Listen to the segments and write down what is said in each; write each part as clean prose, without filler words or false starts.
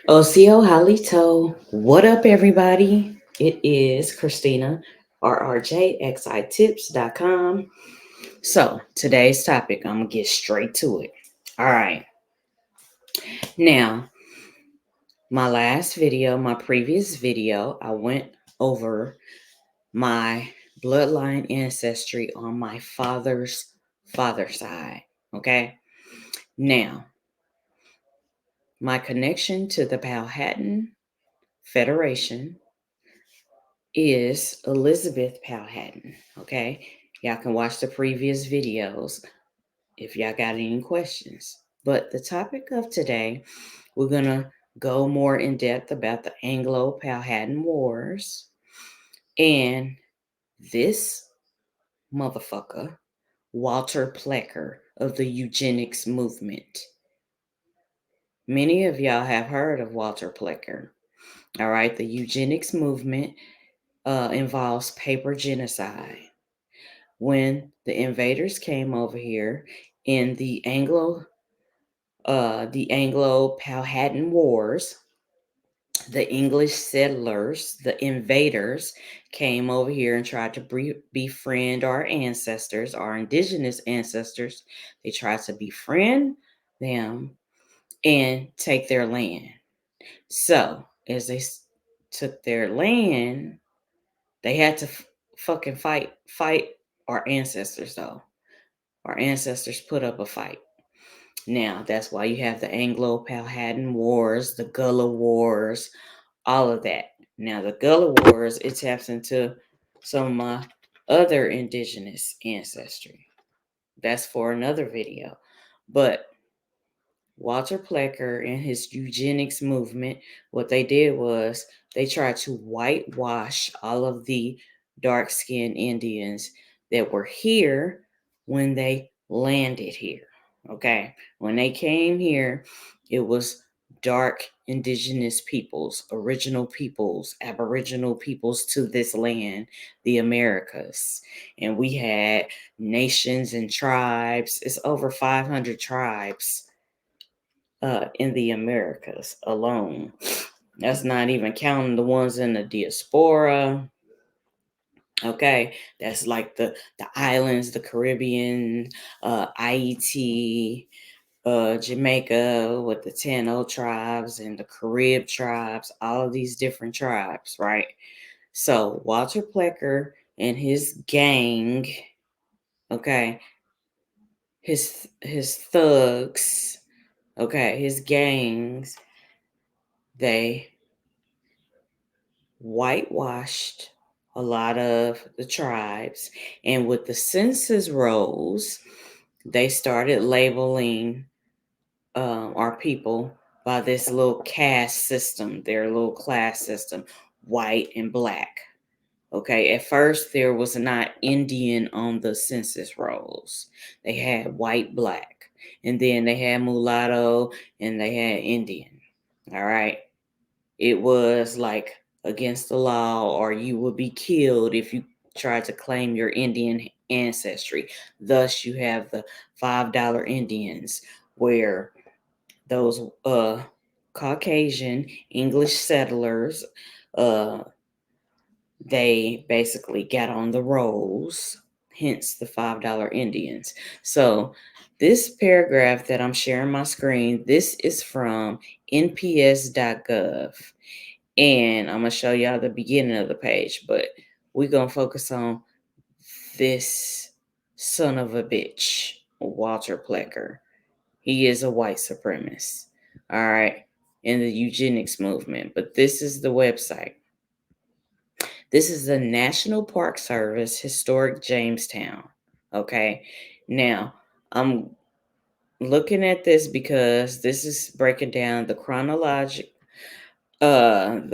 Osio Halito. What up, everybody? It is Christina, rrjxitips.com. So, today's topic, I'm going to get straight to it. All right. Now, my previous video, I went over my bloodline ancestry on my father's side. Okay. Now, my connection to the Powhatan Federation is Elizabeth Powhatan. Okay. Y'all can watch the previous videos if y'all got any questions. But the topic of today, we're going to go more in depth about the Anglo Powhatan Wars and this motherfucker, Walter Plecker of the Eugenics movement. Many of y'all have heard of Walter Plecker. All right. The Eugenics movement involves paper genocide. When the invaders came over here in the Anglo Powhatan Wars, the English settlers, the invaders, came over here and tried to befriend our ancestors, our indigenous ancestors. They tried to befriend them and take their land. So, as they took their land, they had to fucking fight our ancestors, though. Our ancestors put up a fight. Now, that's why you have the Anglo Powhatan Wars, the Gullah Wars, all of that. Now, the Gullah Wars, it taps into some of my other indigenous ancestry. That's for another video. But Walter Plecker and his eugenics movement, what they did was they tried to whitewash all of the dark skinned Indians that were here when they landed here. Okay. When they came here, it was dark indigenous peoples, original peoples, aboriginal peoples to this land, the Americas. And we had nations and tribes. It's over 500 tribes in the Americas alone. That's not even counting the ones in the diaspora. Okay, that's like the islands, the Caribbean, Haiti, Jamaica with the Tano tribes and the Carib tribes, all of these different tribes, right? So Walter Plecker and his gang, okay, his thugs, okay, his gangs, they whitewashed a lot of the tribes. And with the census rolls, they started labeling our people by this little caste system, their little class system, white and black. Okay, at first there was not Indian on the census rolls. They had white, black, and then they had mulatto and they had Indian. All right. It was like against the law, or you would be killed if you tried to claim your Indian ancestry. Thus, you have the $5 Indians, where those Caucasian English settlers, uh, they basically got on the rolls, hence the $5 Indians. So, this paragraph that I'm sharing my screen, this is from nps.gov. And I'm going to show y'all the beginning of the page, but we're going to focus on this son of a bitch, Walter Plecker. He is a white supremacist, all right, in the eugenics movement. But this is the website. This is the National Park Service, Historic Jamestown, okay? Now, I'm looking at this because this is breaking down the chronology of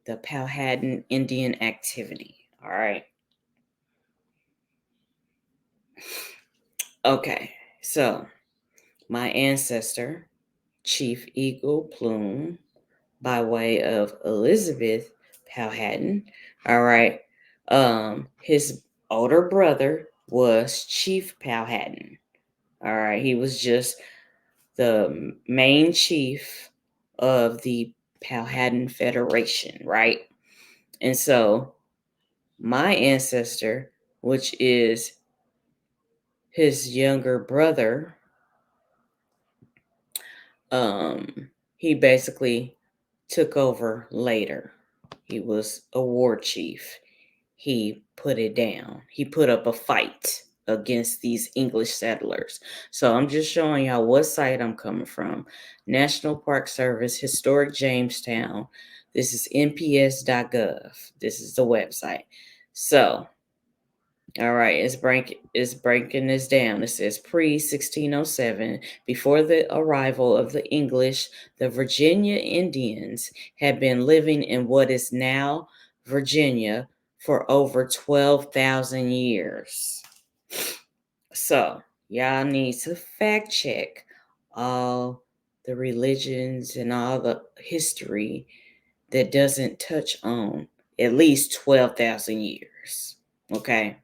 the Powhatan Indian activity. All right. Okay. So, my ancestor, Chief Eagle Plume, by way of Elizabeth Powhatan. All right. His older brother was Chief Powhatan. All right. He was just the main chief of the Powhatan Federation, right? And so my ancestor, which is his younger brother, he basically took over later. He was a war chief. He put it down. He put up a fight against these English settlers. So I'm just showing y'all what site I'm coming from. National Park Service, Historic Jamestown. This is nps.gov. This is the website. So, all right, it's breaking this down. It says pre-1607, before the arrival of the English, the Virginia Indians had been living in what is now Virginia for over 12,000 years. So, y'all need to fact check all the religions and all the history that doesn't touch on at least 12,000 years. Okay?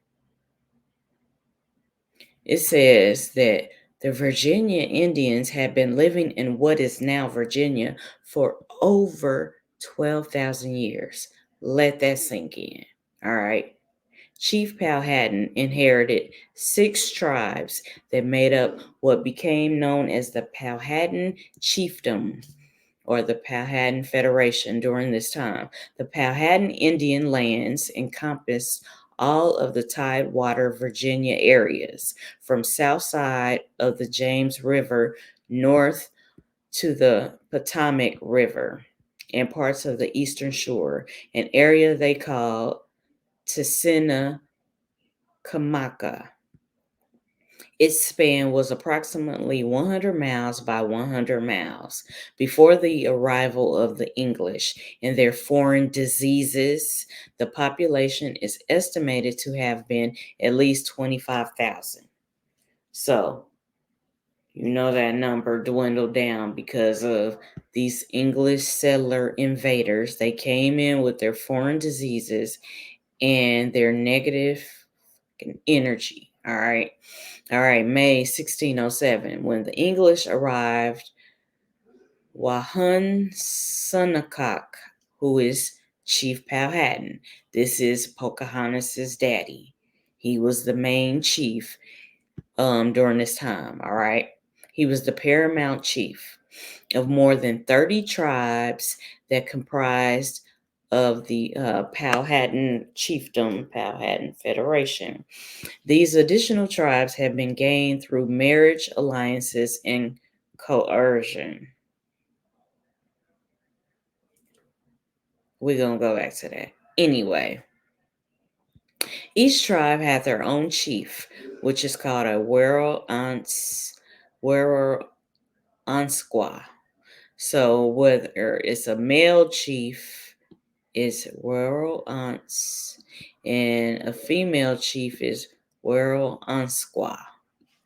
It says that the Virginia Indians had been living in what is now Virginia for over 12,000 years. Let that sink in. All right. Chief Powhatan inherited 6 tribes that made up what became known as the Powhatan Chiefdom, or the Powhatan Federation during this time. The Powhatan Indian lands encompassed all of the Tidewater, Virginia areas, from south side of the James River north to the Potomac River, and parts of the eastern shore, an area they called Tsena Kamaka. Its span was approximately 100 miles by 100 miles. Before the arrival of the English and their foreign diseases, the population is estimated to have been at least 25,000. So, you know that number dwindled down because of these English settler invaders. They came in with their foreign diseases and their negative energy. All right. All right. May 1607, when the English arrived, Wahunsonacock, who is Chief Powhatan, this is Pocahontas's daddy. He was the main chief during this time. All right. He was the paramount chief of more than 30 tribes that comprised of the Powhatan Chiefdom, Powhatan Federation. These additional tribes have been gained through marriage, alliances, and coercion. We're going to go back to that. Anyway, each tribe had their own chief, which is called a Ansqua. So whether it's a male chief, it's Ans, and a female chief is Ansqua.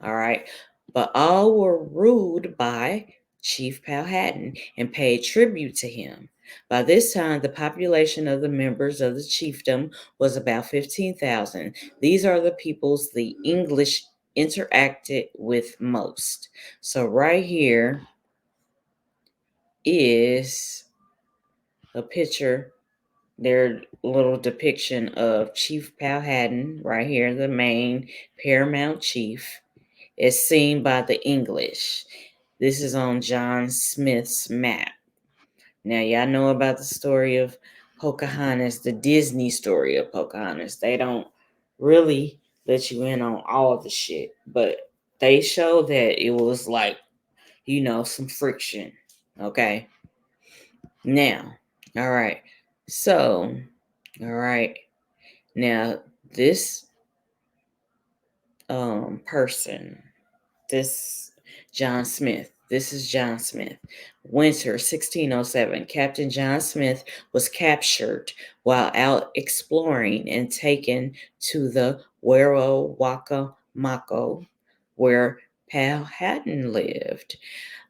All right. But all were ruled by Chief Powhatan and paid tribute to him. By this time, the population of the members of the chiefdom was about 15,000. These are the peoples the English interacted with most. So right here is a picture, their little depiction of Chief Powhatan, right here, the main paramount chief, is seen by the English. This is on John Smith's map. Now, y'all know about the story of Pocahontas, the Disney story of Pocahontas. They don't really let you in on all the shit, but they show that it was like, some friction. Okay. Now, all right. So, all right. Now, this person, this John Smith. This is John Smith. Winter 1607. Captain John Smith was captured while out exploring and taken to the Wakamoco, where Powhatan lived.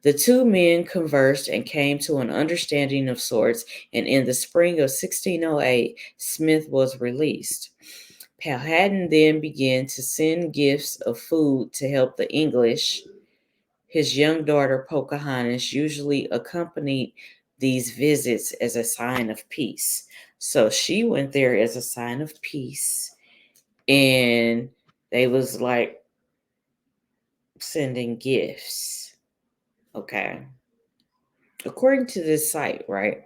The two men conversed and came to an understanding of sorts, and in the spring of 1608, Smith was released. Powhatan then began to send gifts of food to help the English. His young daughter Pocahontas usually accompanied these visits as a sign of peace. So she went there as a sign of peace, and they was like sending gifts. Okay. According to this site, right?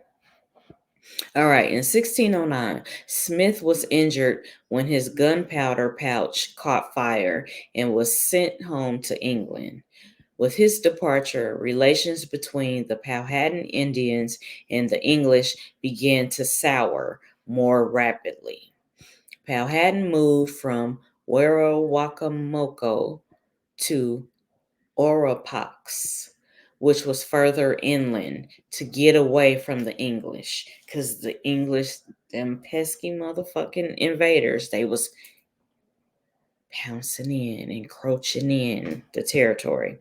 All right, in 1609, Smith was injured when his gunpowder pouch caught fire and was sent home to England. With his departure, relations between the Powhatan Indians and the English began to sour more rapidly. Powhatan moved from Werowocomoco to Orapax, which was further inland, to get away from the English. Because the English, them pesky motherfucking invaders, they was pouncing in, encroaching in the territory.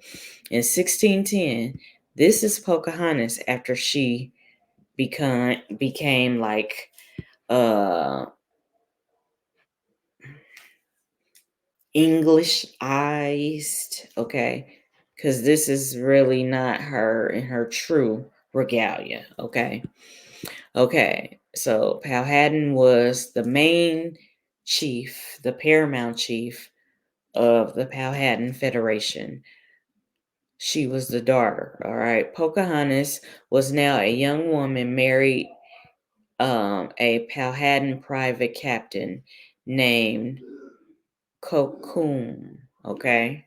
In 1610, this is Pocahontas after she became like Englishized, okay? Because this is really not her in her true regalia, okay? Okay, so Powhatan was the main chief, the paramount chief of the Powhatan Federation. She was the daughter, all right? Pocahontas was now a young woman married a Powhatan private captain named Cocoon, okay?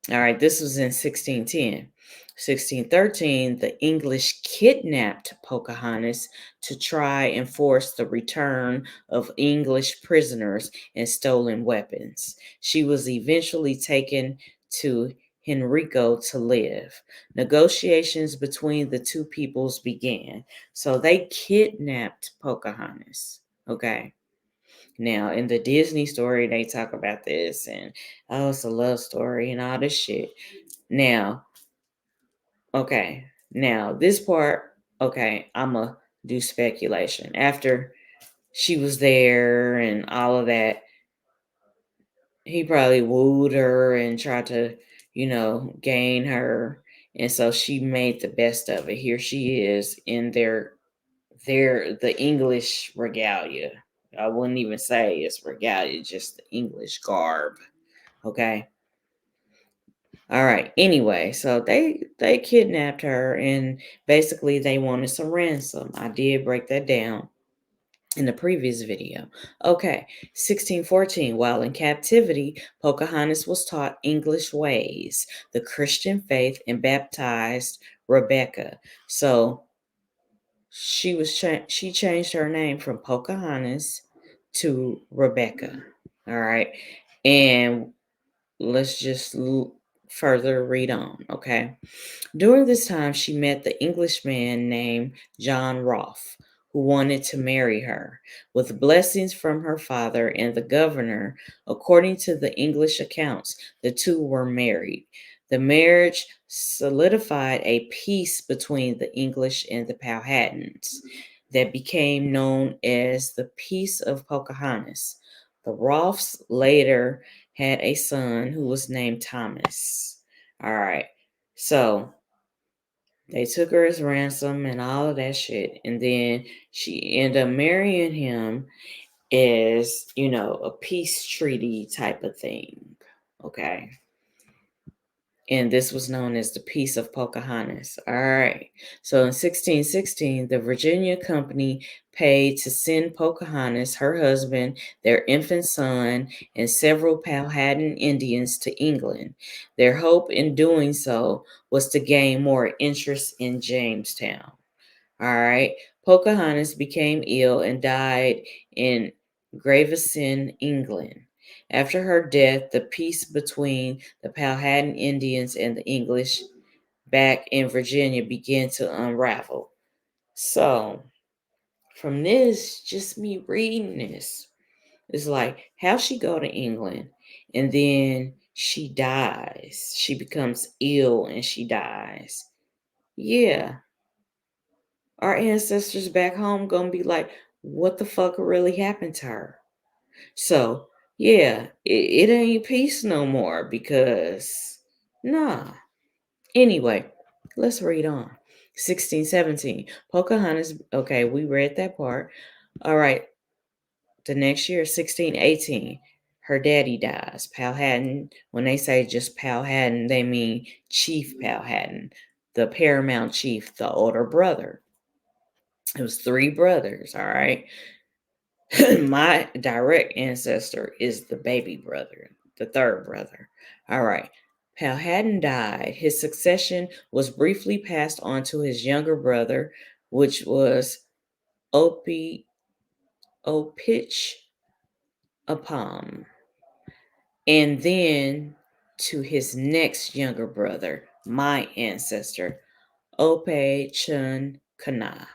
All right, this was in 1610. 1613, the English kidnapped Pocahontas to try and force the return of English prisoners and stolen weapons. She was eventually taken to Henrico to live. Negotiations between the two peoples began. So they kidnapped Pocahontas. Okay. Now, in the Disney story, they talk about this and, oh, it's a love story and all this shit. Now, okay. Now, this part, okay, I'm going to do speculation. After she was there and all of that, he probably wooed her and tried to, gain her. And so she made the best of it. Here she is in the English regalia. I wouldn't even say it's regalia, just the English garb. Okay. All right. Anyway, so they kidnapped her and basically they wanted some ransom. I did break that down in the previous video. Okay, 1614. While in captivity, Pocahontas was taught English ways, the Christian faith, and baptized Rebecca. So she changed her name from Pocahontas to Rebecca. All right, and let's just further read on. Okay. During this time, she met the Englishman named John Rolfe, who wanted to marry her. With blessings from her father and the governor, according to the English accounts, the two were married. The marriage solidified a peace between the English and the Powhatans that became known as the Peace of Pocahontas. The Rolfes later had a son who was named Thomas. All right. So they took her as ransom and all of that shit. And then she ended up marrying him as, a peace treaty type of thing. Okay. And this was known as the Peace of Pocahontas. All right. So in 1616, the Virginia Company paid to send Pocahontas, her husband, their infant son, and several Powhatan Indians to England. Their hope in doing so was to gain more interest in Jamestown. All right. Pocahontas became ill and died in Gravesend, England. After her death, the peace between the Powhatan Indians and the English back in Virginia began to unravel. So, from this, just me reading this, it's like, how she go to England and then she dies. She becomes ill and she dies. Yeah, our ancestors back home gonna be like, what the fuck really happened to her? So, yeah, it ain't peace no more because, nah. Anyway, let's read on. 1617. Pocahontas, okay, we read that part. All right, the next year, 1618, her daddy dies. Powhatan, when they say just Powhatan, they mean Chief Powhatan, the paramount chief, the older brother. It was three brothers, all right? My direct ancestor is the baby brother, the third brother. All right. Powhatan died. His succession was briefly passed on to his younger brother, which was Opchancanough, and then to his next younger brother, my ancestor, Opchancanough.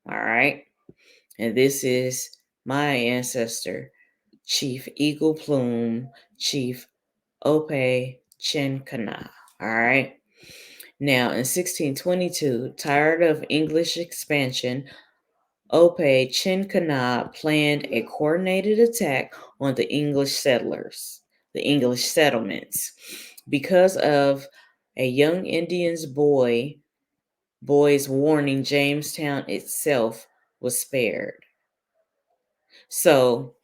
All right. And this is my ancestor, Chief Eagle Plume, Chief Opechancanough. All right. Now, in 1622, tired of English expansion, Opchancanough planned a coordinated attack on the English settlers, the English settlements, because of a young boy's warning. Jamestown itself was spared. So,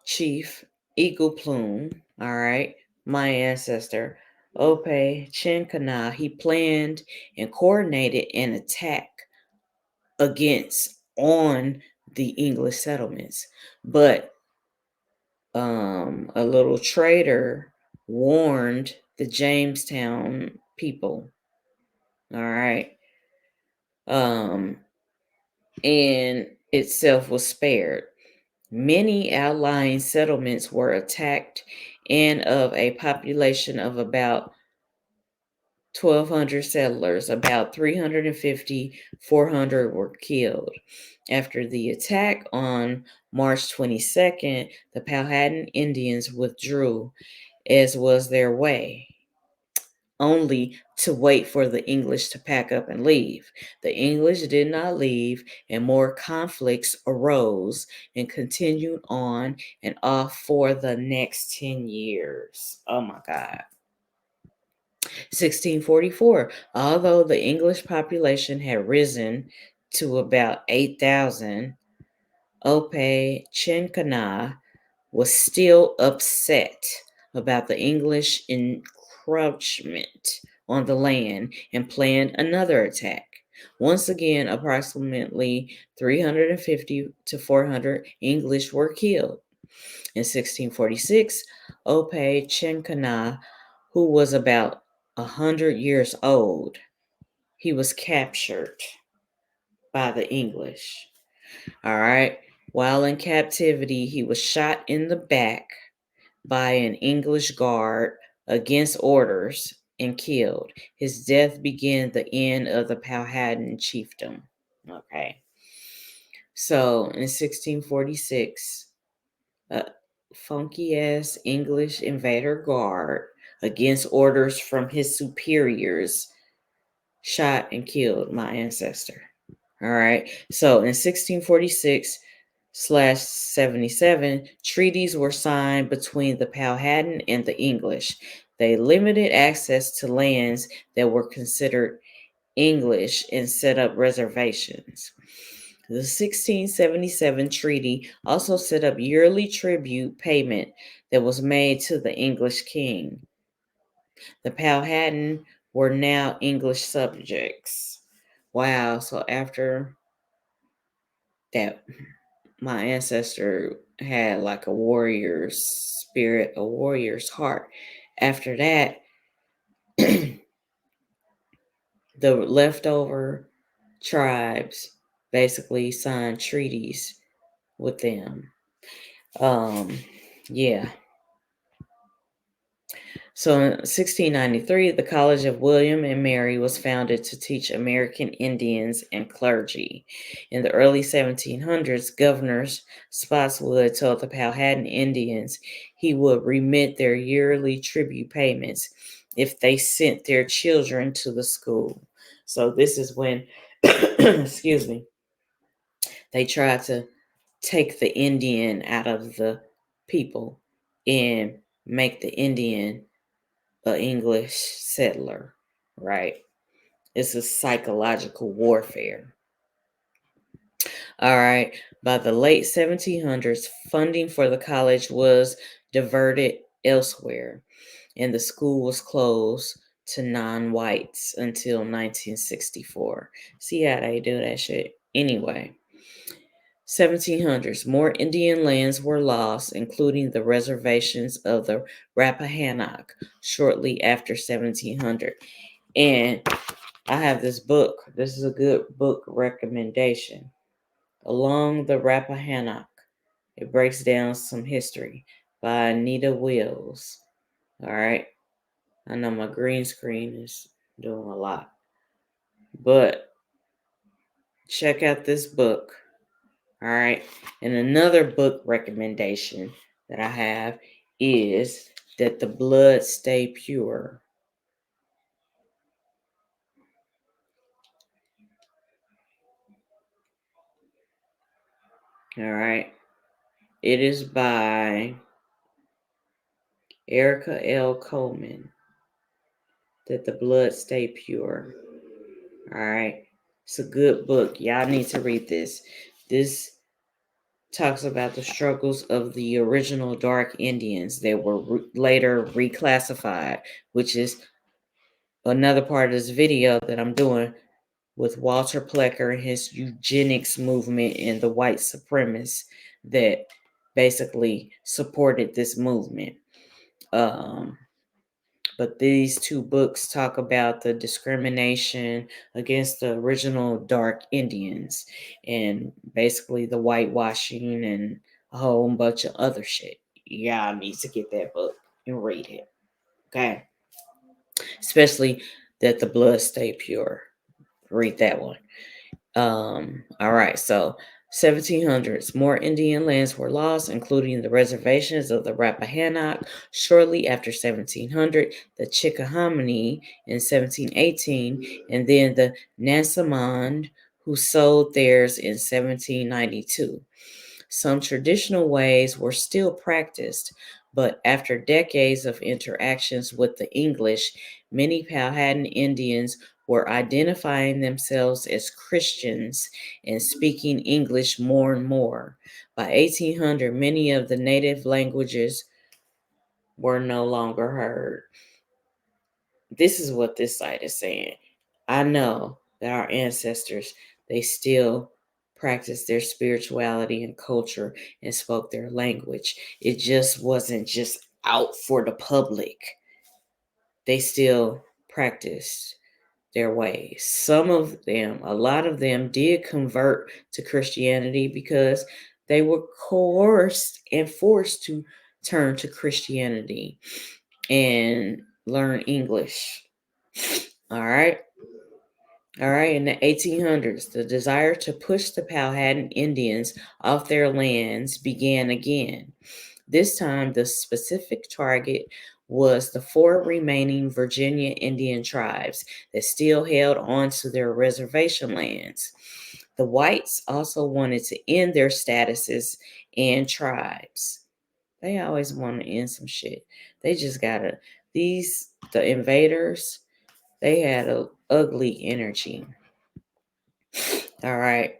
Chief Eagle Plume, all right, my ancestor, Opchancanough, he planned and coordinated an attack against on the English settlements. But a little traitor warned the Jamestown people. All right. And itself was spared. Many outlying settlements were attacked, and of a population of about 1,200 settlers, about 350, 400 were killed. After the attack on March 22nd, the Powhatan Indians withdrew, as was their way, only to wait for the English to pack up and leave. The English did not leave, and more conflicts arose and continued on and off for the next 10 years. Oh my God. 1644. Although the English population had risen to about 8,000, Opechancanough was still upset about the English encroachment on the land and planned another attack. Once again, approximately 350 to 400 English were killed. In 1646, Opechancanough, who was about 100 years old, he was captured by the English. All right. While in captivity, he was shot in the back by an English guard against orders and killed. His death began the end of the Powhatan chiefdom. Okay. So in 1646, a funky ass English invader guard against orders from his superiors shot and killed my ancestor. All right. So in 1646/77, treaties were signed between the Powhatan and the English. They limited access to lands that were considered English and set up reservations. The 1677 treaty also set up yearly tribute payment that was made to the English king. The Powhatan were now English subjects. Wow, so after that, my ancestor had like a warrior's spirit, a warrior's heart. After that, the leftover tribes basically signed treaties with them. Yeah. So in 1693, the College of William and Mary was founded to teach American Indians and clergy. In the early 1700s, Governor Spotswood told the Powhatan Indians he would remit their yearly tribute payments if they sent their children to the school. So this is when, excuse me, they tried to take the Indian out of the people and make the Indian an English settler, right? It's a psychological warfare. All right. By the late 1700s, funding for the college was diverted elsewhere, and the school was closed to non-whites until 1964. See how they do that shit? Anyway, 1700s, more Indian lands were lost, including the reservations of the Rappahannock, shortly after 1700. And I have this book. This is a good book recommendation. Along the Rappahannock. It breaks down some history by Anita Wills. All right. I know my green screen is doing a lot, but check out this book. All right. And another book recommendation that I have is That the Blood Stay Pure. All right. It is by Erica L. Coleman. That the Blood Stay Pure. All right. It's a good book. Y'all need to read this. This talks about the struggles of the original Dark Indians that were later reclassified, which is another part of this video that I'm doing with Walter Plecker and his eugenics movement and the white supremacists that basically supported this movement. But these two books talk about the discrimination against the original Dark Indians and basically the whitewashing and a whole bunch of other shit. Y'all need to get that book and read it. Okay. Especially That the Blood Stay Pure. Read that one. All right, so 1700s, more Indian lands were lost, including the reservations of the Rappahannock. Shortly after 1700, the Chickahominy in 1718, and then the Nansemond, who sold theirs in 1792. Some traditional ways were still practiced, but after decades of interactions with the English, many Powhatan Indians were identifying themselves as Christians and speaking English more and more. By 1800, many of the native languages were no longer heard. This is what this site is saying. I know that our ancestors, they still practiced their spirituality and culture and spoke their language. It just wasn't just out for the public. They still practiced their ways. Some of them, a lot of them did convert to Christianity because they were coerced and forced to turn to Christianity and learn English. All right. All right. In the 1800s, the desire to push the Powhatan Indians off their lands began again. This time, the specific target was the four remaining Virginia Indian tribes that still held on to their reservation lands. The whites also wanted to end their statuses and tribes. They always want to end some shit. They just gotta, the invaders, they had a ugly energy. All right.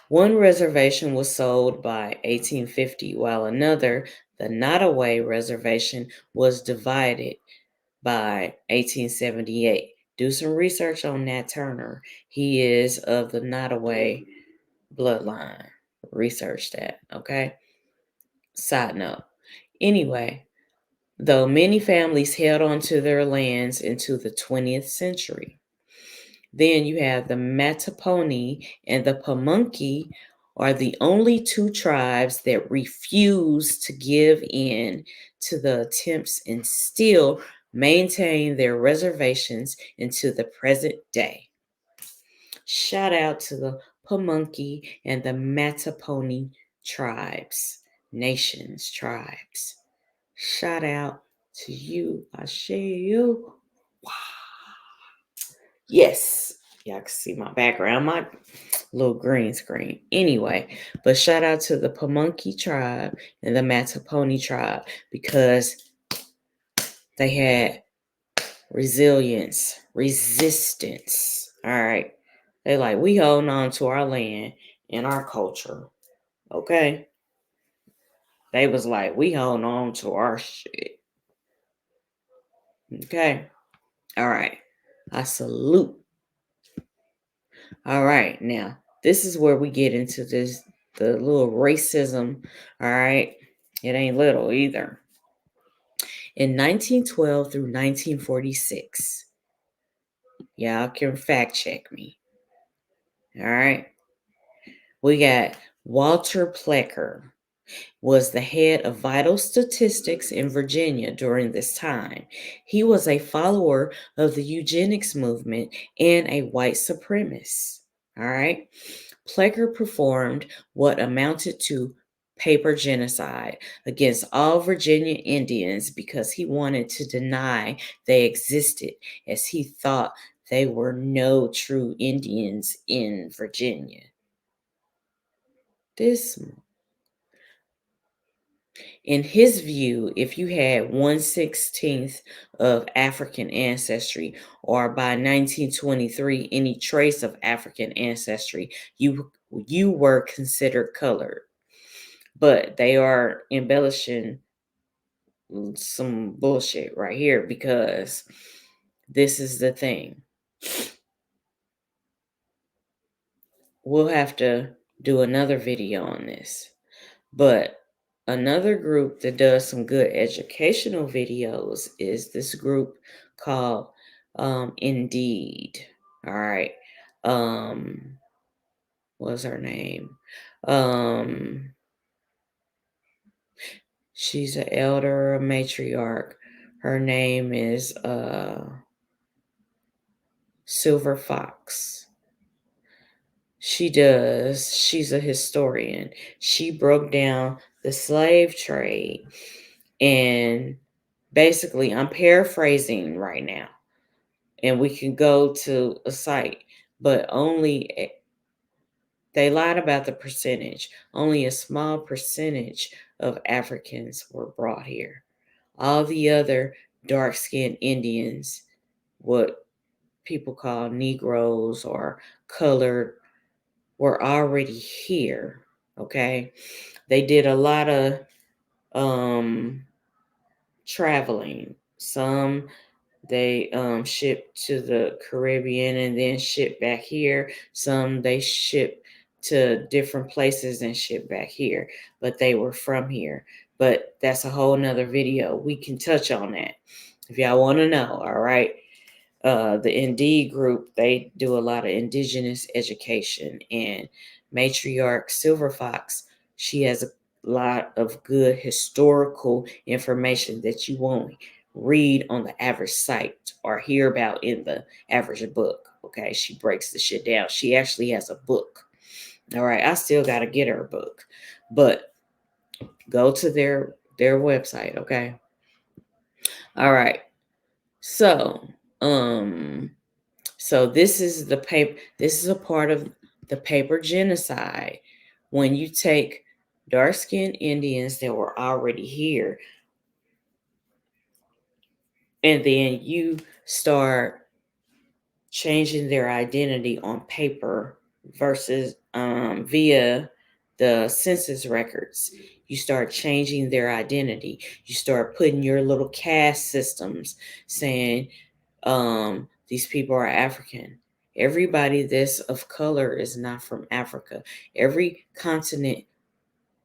One reservation was sold by 1850, while another, the Nottoway Reservation, was divided by 1878. Do some research on Nat Turner. He is of the Nottoway bloodline. Research that, okay? Side note. Anyway, though many families held on to their lands into the 20th century. Then you have the Mattapony and the Pamunkey are the only two tribes that refuse to give in to the attempts and still maintain their reservations into the present day. Shout out to the Pamunkey and the Mattapony tribes. Shout out to you. I share you. Yes. Y'all can see my background, my little green screen. Anyway, but shout out to the Pamunkey tribe and the Mattapony tribe because they had resistance. All right. They like, we holding on to our land and our culture. Okay. They was like, we holding on to our shit. Okay. All right. I salute. All right. Now, this is where we get into the little racism. All right. It ain't little either. In 1912 through 1946, y'all can fact check me. All right. We got Walter Plecker was the head of vital statistics in Virginia during this time. He was a follower of the eugenics movement and a white supremacist. All right. Plecker performed what amounted to paper genocide against all Virginia Indians because he wanted to deny they existed, as he thought they were no true Indians in Virginia. In his view, if you had 1/16 of African ancestry, or by 1923 any trace of African ancestry, you were considered colored. But they are embellishing some bullshit right here, because this is the thing. We'll have to do another video on this. But another group that does some good educational videos is this group called Indeed. All right. What's her name? She's an elder, a matriarch. Her name is Silver Fox. She's a historian. She broke down the slave trade, and basically, I'm paraphrasing right now, and we can go to a site, but they lied about the percentage. Only a small percentage of Africans were brought here. All the other dark-skinned Indians, what people call Negroes or colored, were already here. Okay. They did a lot of traveling. Some they shipped to the Caribbean and then shipped back here. Some they shipped to different places and shipped back here, but they were from here. But that's a whole nother video. We can touch on that if y'all want to know. All right. The Indeed group, they do a lot of indigenous education, and matriarch Silver Fox, she has a lot of good historical information that you won't read on the average site or hear about in the average book. Okay, she breaks the shit down. She actually has a book. All right, I still got to get her book, but go to their website. Okay. All right. So, So this is the paper. This is a part of the paper genocide. When you take dark-skinned Indians that were already here, and then you start changing their identity on paper versus via the census records. You start changing their identity. You start putting your little caste systems, saying these people are African. Everybody that's of color is not from Africa. Every continent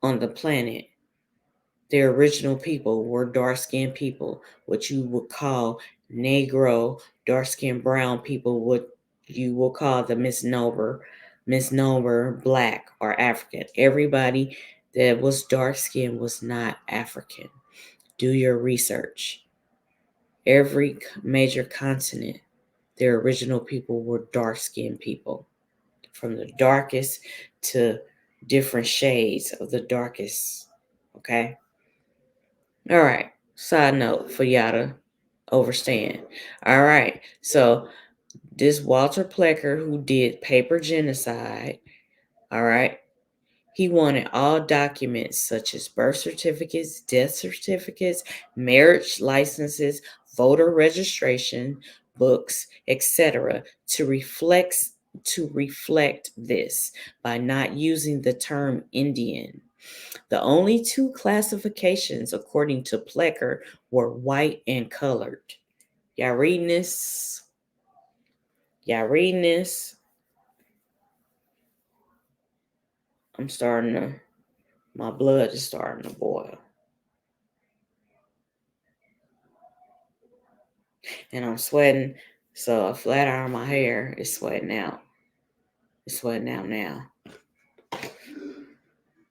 on the planet, their original people were dark-skinned people, what you would call Negro, dark-skinned brown people, what you will call the misnomer, black or African. Everybody that was dark-skinned was not African. Do your research. Every major continent, their original people were dark-skinned people, from the darkest to different shades of the darkest. Okay. All right. Side note for y'all to understand. All right. So This Walter Plecker, who did paper genocide, all right, he wanted all documents such as birth certificates, death certificates, marriage licenses, voter registration, books, etc., to reflect this by not using the term Indian. The only two classifications, according to Plecker, were white and colored. Y'all reading this? Y'all reading this? My blood is starting to boil. And I'm sweating, so a flat iron my hair is sweating out. It's sweating out now.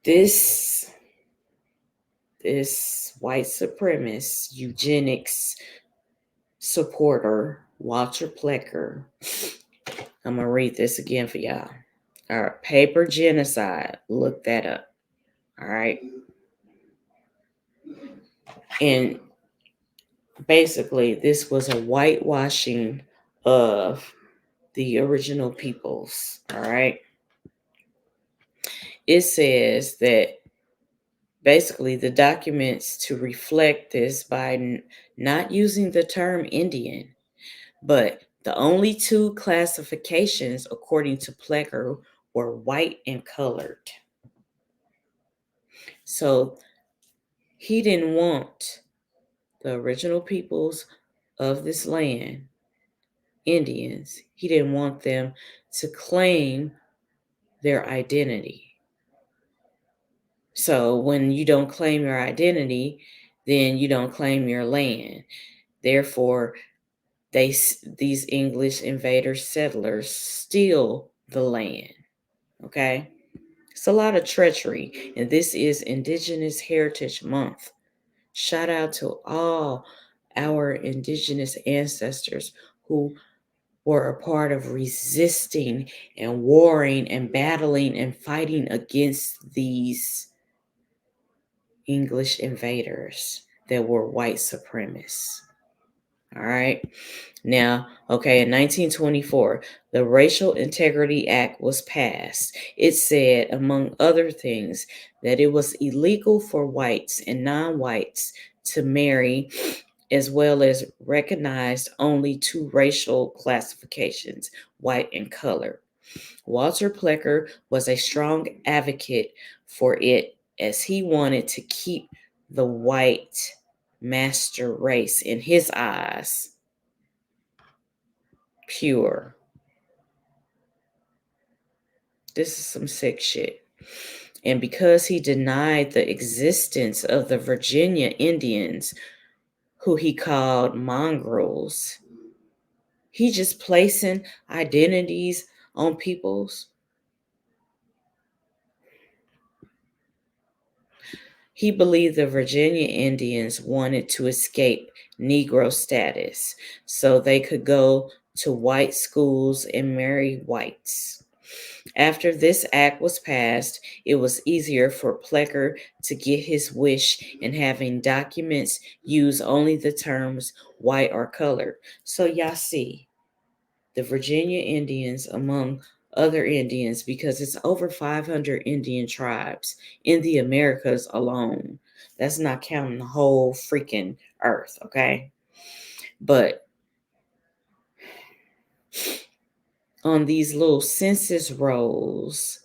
This white supremacist eugenics supporter, Walter Plecker, I'm going to read this again for y'all. All right, paper genocide. Look that up. All right. And basically, this was a whitewashing of the original peoples. All right. It says that basically the documents to reflect this by not using the term Indian, but the only two classifications, according to Plecker, were white and colored. So he didn't want the original peoples of this land, Indians, he didn't want them to claim their identity. So when you don't claim your identity, then you don't claim your land. Therefore, these English invaders, settlers, steal the land. Okay? It's a lot of treachery. And this is Indigenous Heritage Month. Shout out to all our indigenous ancestors who were a part of resisting and warring and battling and fighting against these English invaders that were white supremacists. All right. Now, okay, in 1924, the Racial Integrity Act was passed. It said, among other things, that it was illegal for whites and non-whites to marry, as well as recognized only two racial classifications, white and colored. Walter Plecker was a strong advocate for it, as he wanted to keep the white master race, in his eyes, pure. This is some sick shit. And because he denied the existence of the Virginia Indians, who he called mongrels, he just placing identities on people's. He believed the Virginia Indians wanted to escape Negro status so they could go to white schools and marry whites. After this act was passed, it was easier for Plecker to get his wish in having documents use only the terms white or colored. So y'all see, the Virginia Indians among other Indians, because it's over 500 Indian tribes in the Americas alone. That's not counting the whole freaking earth, okay? But on these little census rolls,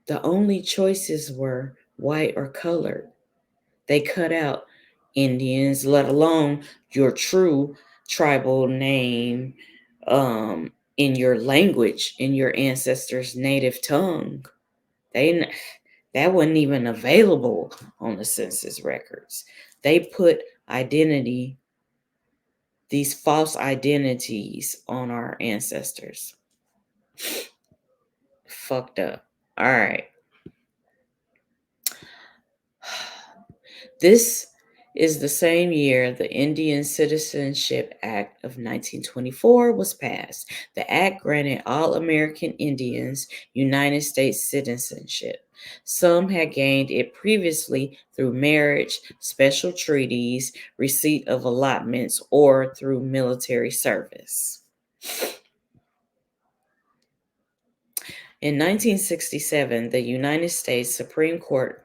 the only choices were white or colored. They cut out Indians, let alone your true tribal name, in your language, in your ancestors' native tongue. That wasn't even available on the census records. They put these false identities on our ancestors. Fucked up. All right. This is the same year the Indian Citizenship Act of 1924 was passed. The act granted all American Indians United States citizenship. Some had gained it previously through marriage, special treaties, receipt of allotments, or through military service. In 1967, the United States Supreme Court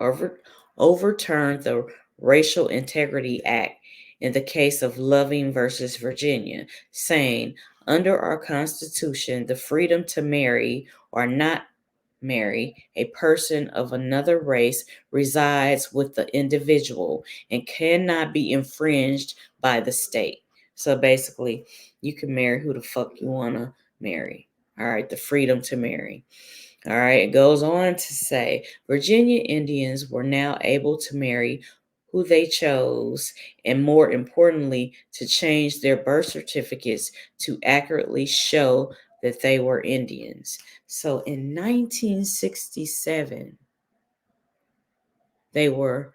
overturned the Racial Integrity Act in the case of Loving versus Virginia, saying, under our Constitution, the freedom to marry or not marry a person of another race resides with the individual and cannot be infringed by the state. So basically, you can marry who the fuck you want to marry. All right, the freedom to marry. All right, it goes on to say Virginia Indians were now able to marry who they chose, and more importantly, to change their birth certificates to accurately show that they were Indians. So in 1967, they were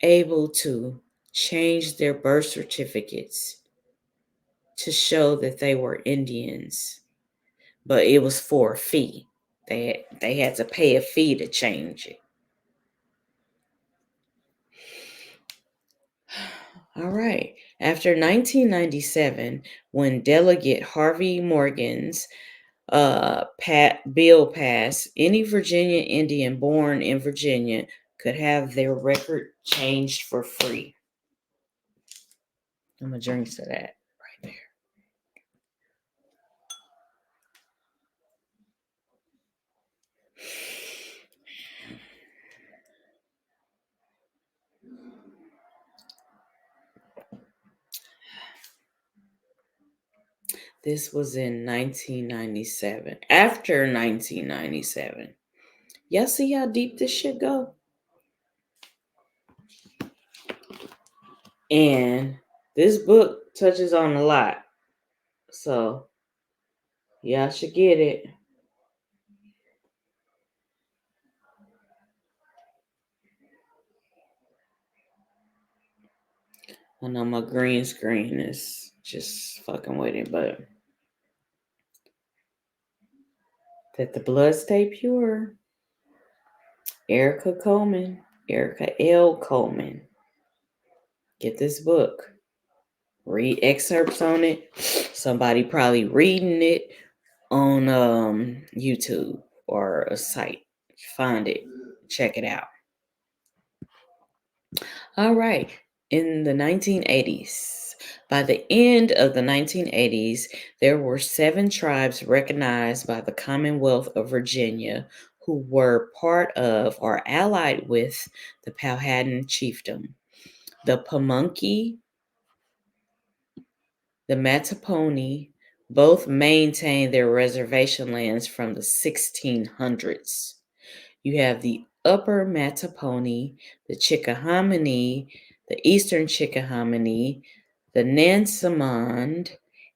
able to change their birth certificates to show that they were Indians, but it was for a fee. They had to pay a fee to change it. All right. After 1997, when Delegate Harvey Morgan's bill passed, any Virginia Indian born in Virginia could have their record changed for free. I'm going to drink to that right there. This was in 1997. After 1997. Y'all see how deep this shit go? And this book touches on a lot. So y'all should get it. I know my green screen is just fucking with it, but that the blood stay pure. Erica L. Coleman. Get this book. Read excerpts on it. Somebody probably reading it on YouTube or a site. Find it. Check it out. All right. In the 1980s, by the end of the 1980s, there were 7 tribes recognized by the Commonwealth of Virginia who were part of or allied with the Powhatan chiefdom. The Pamunkey, the Mattapony, both maintained their reservation lands from the 1600s. You have the Upper Mattapony, the Chickahominy, the Eastern Chickahominy, the Nansemond,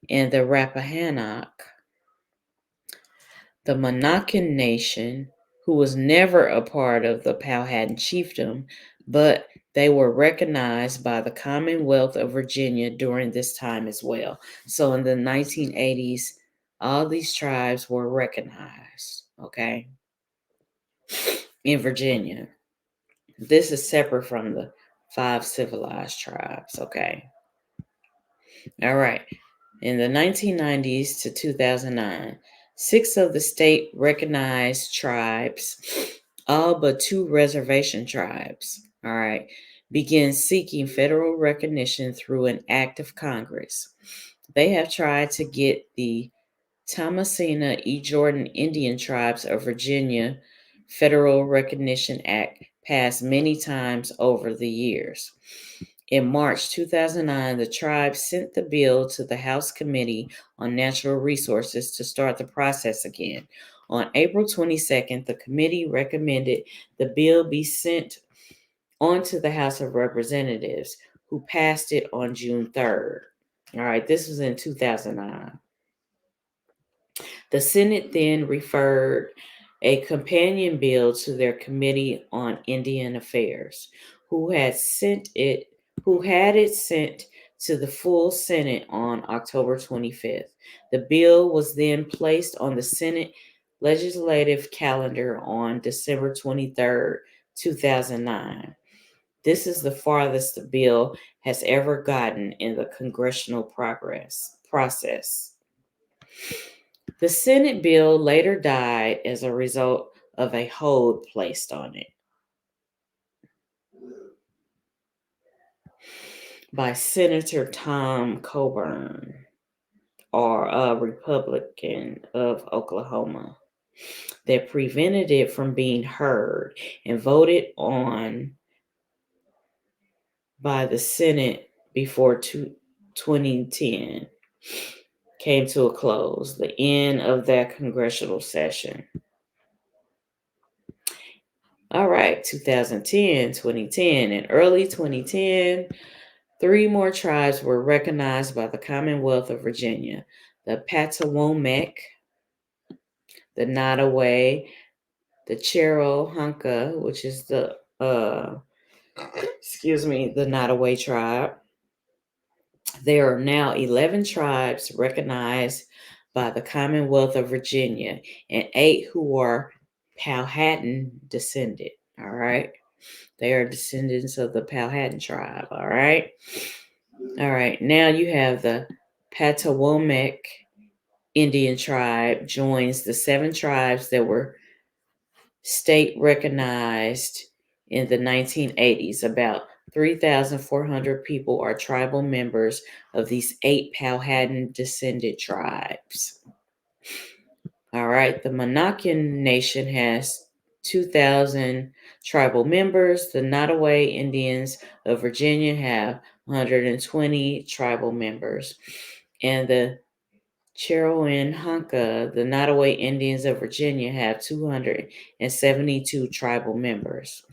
and the Rappahannock. The Monacan Nation, who was never a part of the Powhatan chiefdom, but they were recognized by the Commonwealth of Virginia during this time as well. So in the 1980s, all these tribes were recognized, okay, in Virginia. This is separate from the 5 civilized tribes, okay? All right. In the 1990s to 2009, 6 of the state recognized tribes, all but 2 reservation tribes, all right, began seeking federal recognition through an act of Congress. They have tried to get the Thomasina E. Jordan Indian Tribes of Virginia Federal Recognition Act passed many times over the years. In March 2009, the tribe sent the bill to the House Committee on Natural Resources to start the process again. On April 22nd, the committee recommended the bill be sent on to the House of Representatives, who passed it on June 3rd. All right, this was in 2009. The Senate then referred a companion bill to their Committee on Indian Affairs, who had it sent to the full Senate on October 25th. The bill was then placed on the Senate legislative calendar on December 23rd, 2009. This is the farthest the bill has ever gotten in the congressional process. The Senate bill later died as a result of a hold placed on it by Senator Tom Coburn, or a Republican of Oklahoma, that prevented it from being heard and voted on by the Senate before 2010 came to a close, the end of that congressional session. All right, 2010, 2010, and early 2010, 3 more tribes were recognized by the Commonwealth of Virginia: the Patawomeck, the Nottoway, the Cherokee, which is the the Nottoway tribe. There are now 11 tribes recognized by the Commonwealth of Virginia and 8 who are Powhatan descended. All right. They are descendants of the Powhatan tribe. All right. All right. Now you have the Patawomeck Indian tribe joins the 7 tribes that were state recognized in the 1980s. About 3,400 people are tribal members of these 8 Powhatan descended tribes. All right, the Monacan Nation has 2,000 tribal members. The Nottoway Indians of Virginia have 120 tribal members. And the Cherokee, the Nottoway Indians of Virginia, have 272 tribal members.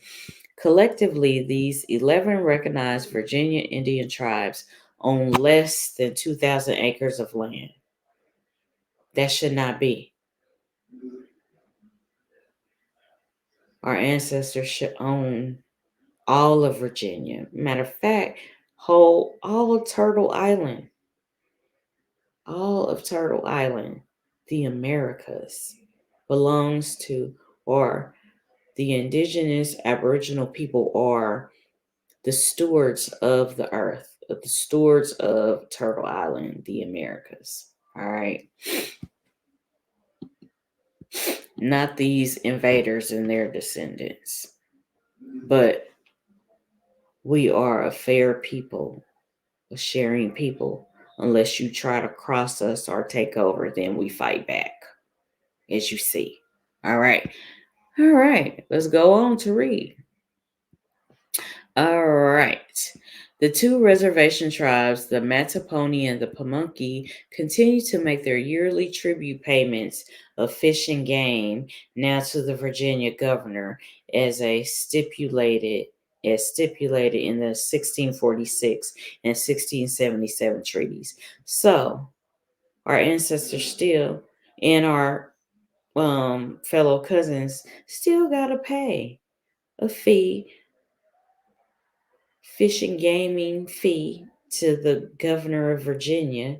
Collectively, these 11 recognized Virginia Indian tribes own less than 2,000 acres of land. That should not be. Our ancestors should own all of Virginia. Matter of fact, all of Turtle Island. All of Turtle Island, the Americas, belongs to, or the indigenous Aboriginal people are the stewards of the earth, the stewards of Turtle Island, the Americas. All right. Not these invaders and their descendants, but we are a fair people, a sharing people. Unless you try to cross us or take over, then we fight back, as you see. All right. All right. Let's go on to read. All right. The 2 reservation tribes, the Mattapony and the Pamunkey, continue to make their yearly tribute payments of fish and game, now to the Virginia governor, as stipulated in the 1646 and 1677 treaties. So, our ancestors still, and our fellow cousins, still got to pay a fee, fish and gaming fee, to the governor of Virginia,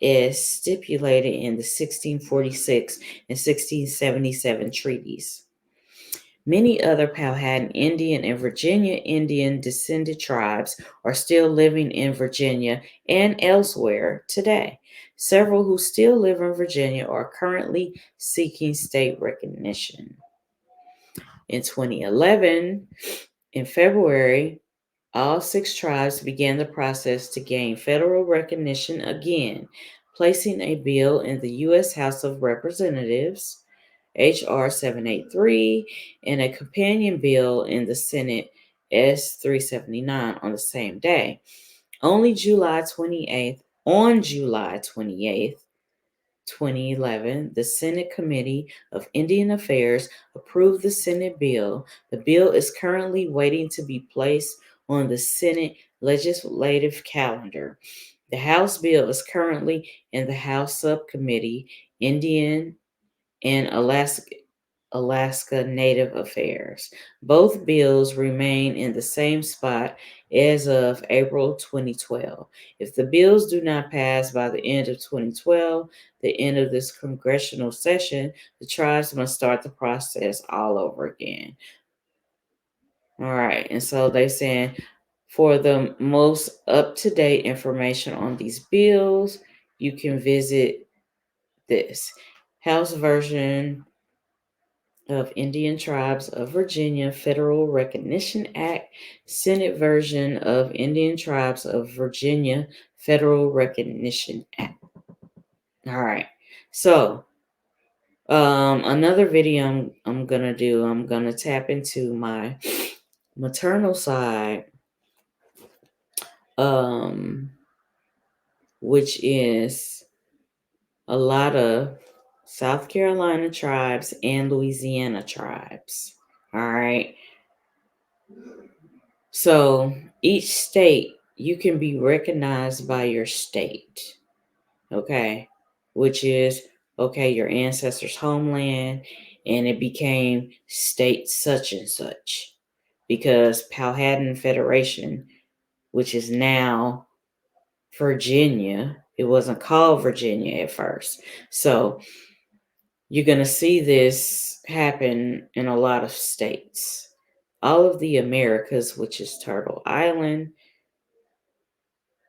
is stipulated in the 1646 and 1677 treaties. Many other Powhatan Indian and Virginia Indian descended tribes are still living in Virginia and elsewhere today. Several who still live in Virginia are currently seeking state recognition. In 2011, in February, all 6 tribes began the process to gain federal recognition again, placing a bill in the U.S. House of Representatives, H.R. 783, and a companion bill in the Senate, S. 379, on the same day. On July 28th, 2011, the Senate Committee of Indian Affairs approved the Senate bill. The bill is currently waiting to be placed on the Senate legislative calendar. The House bill is currently in the House Subcommittee, Indian and Alaska Native Affairs. Both bills remain in the same spot as of April 2012. If the bills do not pass by the end of 2012, the end of this congressional session, the tribes must start the process all over again. All right, and so they're saying, for the most up-to-date information on these bills, you can visit this. House version of Indian Tribes of Virginia Federal Recognition Act, Senate version of Indian Tribes of Virginia Federal Recognition Act. All right. So, another video I'm gonna do, I'm gonna tap into my maternal side, which is a lot of South Carolina tribes and Louisiana tribes. All right. So each state, you can be recognized by your state. Okay. Which is, okay, your ancestors' homeland, and it became state such and such. Because Powhatan Federation, which is now Virginia, it wasn't called Virginia at first. So you're going to see this happen in a lot of states. All of the Americas, which is Turtle Island,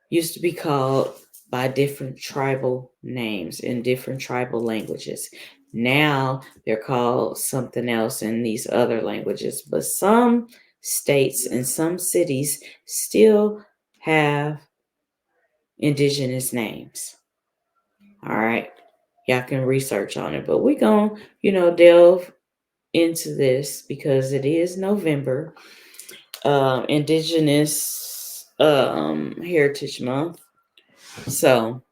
used to be called by different tribal names in different tribal languages. Now they're called something else in these other languages, but some states and some cities still have indigenous names. All right. Y'all can research on it, but we're going to, delve into this because it is November, Indigenous Heritage Month. So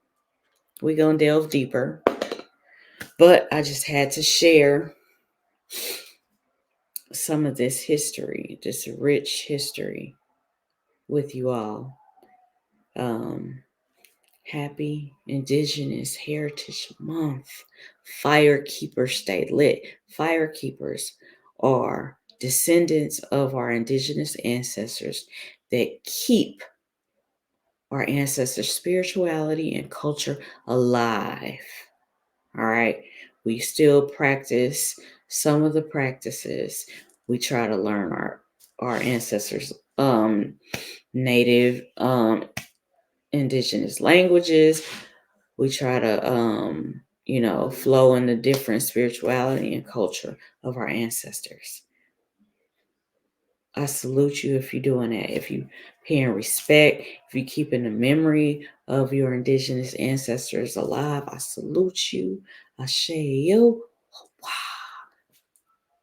we're going to delve deeper. But I just had to share some of this history, this rich history with you all. Happy Indigenous Heritage Month. Firekeepers stay lit. Firekeepers are descendants of our indigenous ancestors that keep our ancestors' spirituality and culture alive. All right. We still practice some of the practices. We try to learn our ancestors' native indigenous languages. We try to flow in the different spirituality and culture of our ancestors. I salute you if you're doing that. If you paying respect, if you're keeping the memory of your indigenous ancestors alive, I salute you. Ashayo.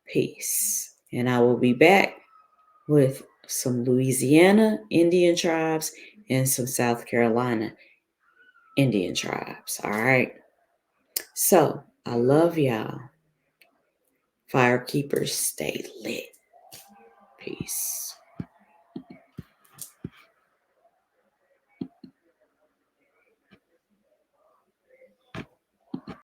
Peace. And I will be back with some Louisiana Indian tribes and some South Carolina Indian tribes. All right. So I love y'all. Firekeepers stay lit. Peace.